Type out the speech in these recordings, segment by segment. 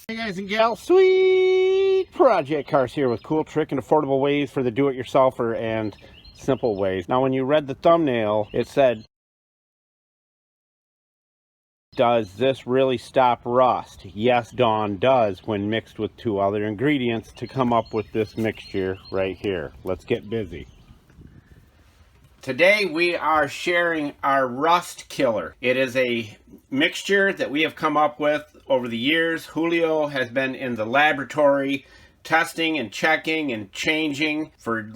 Hey guys and gals, Sweet Project Cars here with cool trick and affordable ways for the do-it-yourselfer and simple ways. Now when you read the thumbnail, it said, does this really stop rust? Yes, Dawn does when mixed with 2 other ingredients to come up with this mixture right here. Let's get busy. Today we are sharing our rust killer. It is a mixture that we have come up with over the years. Julio has been in the laboratory testing and checking and changing for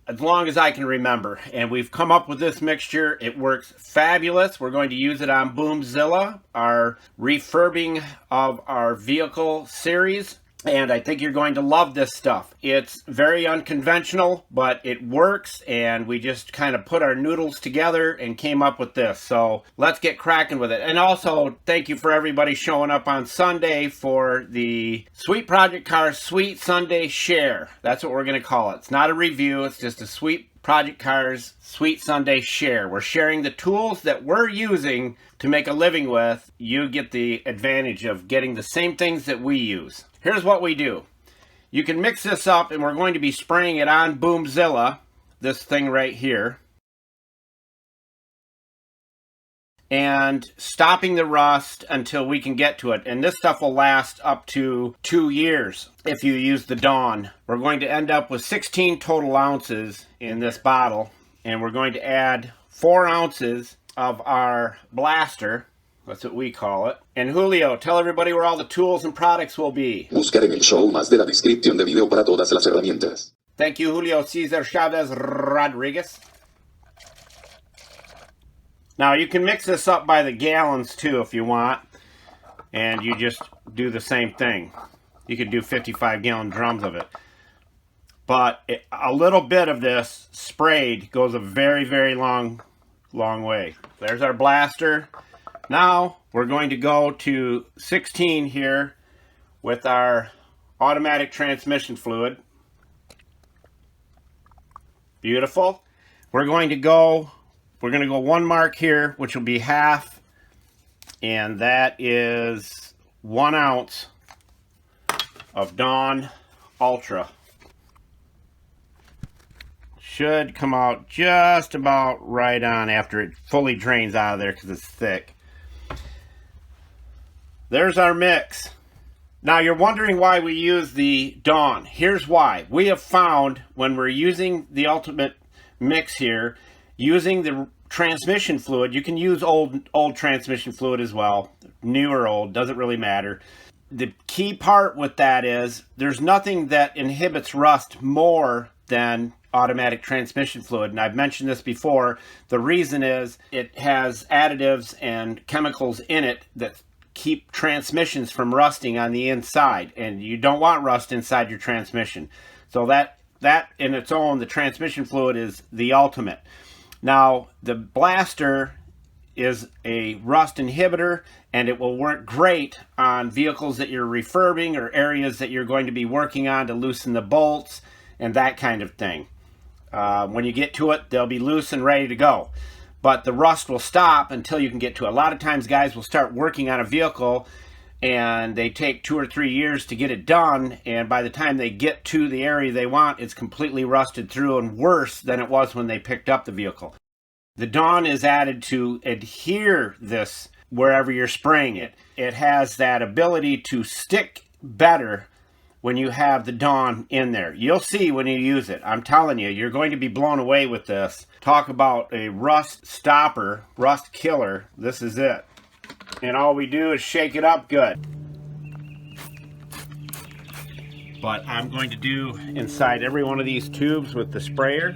as long as I can remember. And we've come up with this mixture. It works fabulous. We're going to use it on Boomzilla, our refurbing of our vehicle series. And I think you're going to love this stuff. It's very unconventional, but it works, and we just kind of put our noodles together and came up with this. So let's get cracking with it. And also, thank you for everybody showing up on Sunday for the Sweet Project Cars Sweet Sunday Share. That's what we're going to call it. It's not a review, it's just a Sweet Project Cars Sweet Sunday Share. We're sharing the tools that we're using to make a living with. You get the advantage of getting the same things that we use. Here's what we do. You can mix this up, and we're going to be spraying it on Boomzilla, this thing right here, and stopping the rust until we can get to it. And this stuff will last up to 2 years if you use the Dawn. We're going to end up with 16 total ounces in this bottle, and we're going to add 4 ounces of our blaster. That's what we call it. And Julio, tell everybody where all the tools and products will be. Buscar en el show más de la descripción de video para todas las herramientas. Thank you, Julio Cesar Chavez Rodriguez. Now, you can mix this up by the gallons, too, if you want. And you just do the same thing. You could do 55-gallon drums of it. But a little bit of this sprayed goes a very, very long way. There's our blaster. Now, we're going to go to 16 here with our automatic transmission fluid. Beautiful. We're going to go 1 mark here, which will be half, and that is 1 ounce of Dawn Ultra. Should come out just about right on after it fully drains out of there because it's thick. There's our mix. Now you're wondering why we use the Dawn. Here's why. We have found when we're using the ultimate mix here, using the transmission fluid, you can use old transmission fluid as well. New or old, doesn't really matter. The key part with that is there's nothing that inhibits rust more than automatic transmission fluid. And I've mentioned this before. The reason is it has additives and chemicals in it that keep transmissions from rusting on the inside, and you don't want rust inside your transmission. So that in its own, the transmission fluid is the ultimate. Now the blaster is a rust inhibitor, and it will work great on vehicles that you're refurbing or areas that you're going to be working on to loosen the bolts and that kind of thing. When you get to it, they'll be loose and ready to go. But the rust will stop until you can get to it. A lot of times guys will start working on a vehicle and they take 2 or 3 years to get it done, and by the time they get to the area they want, it's completely rusted through and worse than it was when they picked up the vehicle. The Dawn is added to adhere this wherever you're spraying it. It has that ability to stick better when you have the Dawn in there. You'll see when you use it. I'm telling you, you're going to be blown away with this. Talk about a rust stopper, rust killer. This is it. And all we do is shake it up good. But I'm going to do inside every one of these tubes with the sprayer.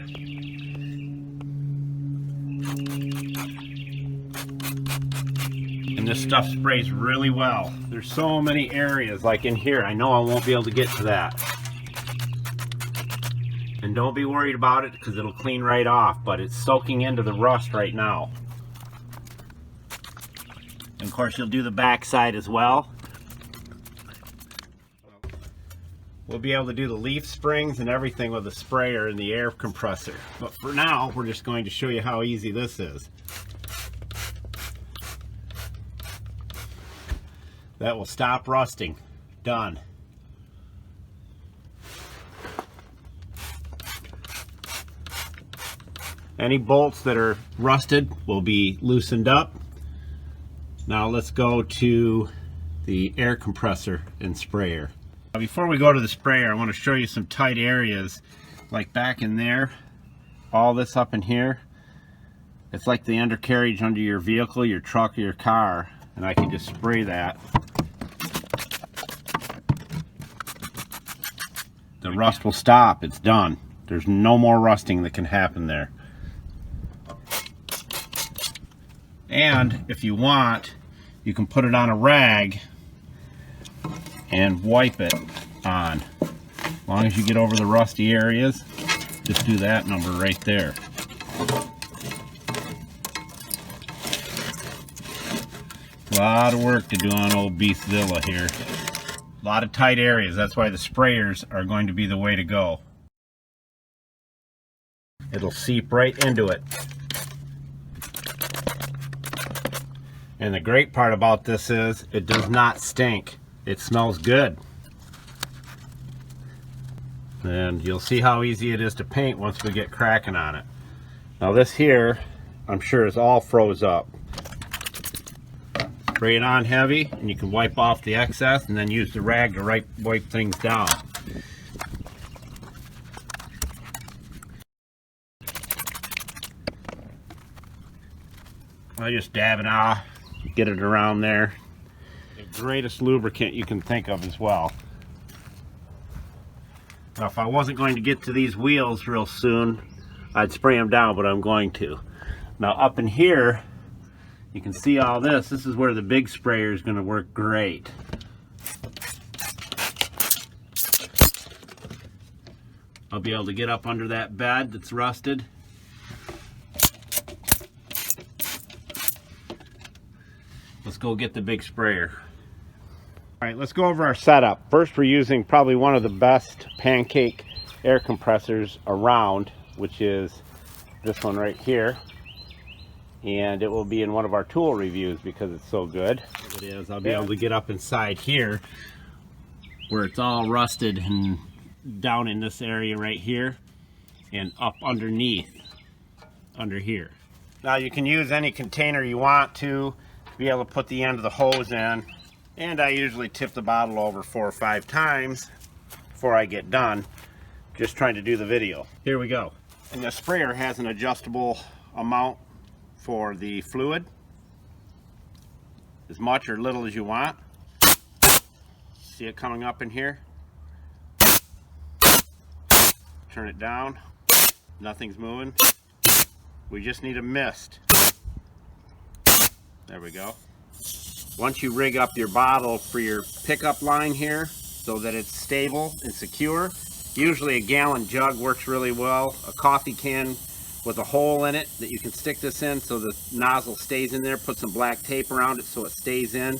And this stuff sprays really well. There's so many areas, like in here. I know I won't be able to get to that. And don't be worried about it because it'll clean right off, but it's soaking into the rust right now. And of course you'll do the back side as well. We'll be able to do the leaf springs and everything with the sprayer and the air compressor. But for now, we're just going to show you how easy this is. That will stop rusting. Done. Any bolts that are rusted will be loosened up. Now let's go to the air compressor and sprayer. Now before we go to the sprayer, I want to show you some tight areas, like back in there, all this up in here. It's like the undercarriage under your vehicle, your truck, or your car, and I can just spray that. The rust will stop. It's done. There's no more rusting that can happen there. And if you want, you can put it on a rag and wipe it on. As long as you get over the rusty areas, just do that number right there. A lot of work to do on old Beastzilla here. A lot of tight areas. That's why the sprayers are going to be the way to go. It'll seep right into it. And the great part about this is it does not stink. It smells good. And you'll see how easy it is to paint once we get cracking on it. Now this here, I'm sure is all froze up. Spray it on heavy and you can wipe off the excess and then use the rag to wipe things down. I just dab it off, get it around there. The greatest lubricant you can think of as well. Now if I wasn't going to get to these wheels real soon, I'd spray them down, but I'm going to. Now up in here, you can see all this. This is where the big sprayer is going to work great. I'll be able to get up under that bed that's rusted. Let's go get the big sprayer. All right, let's go over our setup. First, we're using probably one of the best pancake air compressors around, which is this one right here. And it will be in one of our tool reviews because it's so good. It is. I'll be able to get up inside here where it's all rusted and down in this area right here and up underneath under here. Now you can use any container you want to be able to put the end of the hose in, and I usually tip the bottle over 4 or 5 times before I get done, just trying to do the video. Here we go. And the sprayer has an adjustable amount for the fluid, as much or little as you want. See it coming up in here? Turn it down, nothing's moving. We just need a mist. There we go. Once you rig up your bottle for your pickup line here so that it's stable and secure, usually a gallon jug works really well. A coffee can with a hole in it that you can stick this in so the nozzle stays in there. Put some black tape around it so it stays in.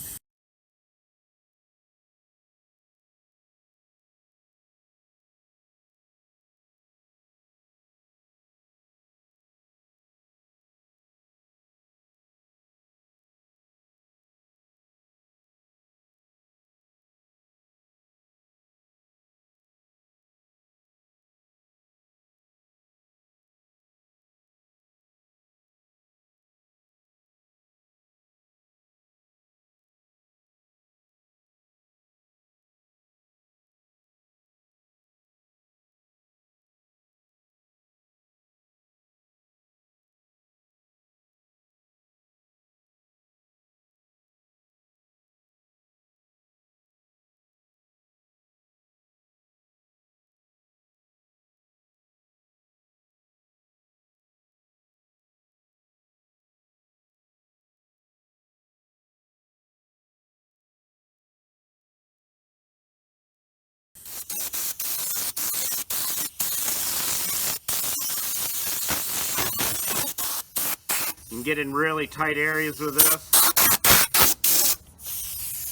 You can get in really tight areas with this.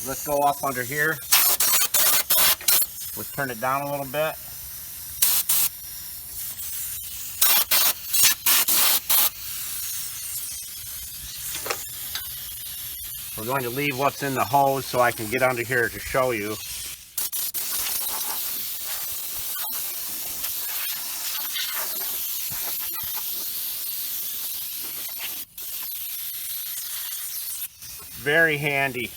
Let's go up under here. Let's turn it down a little bit. We're going to leave what's in the hose so I can get under here to show you. Very handy.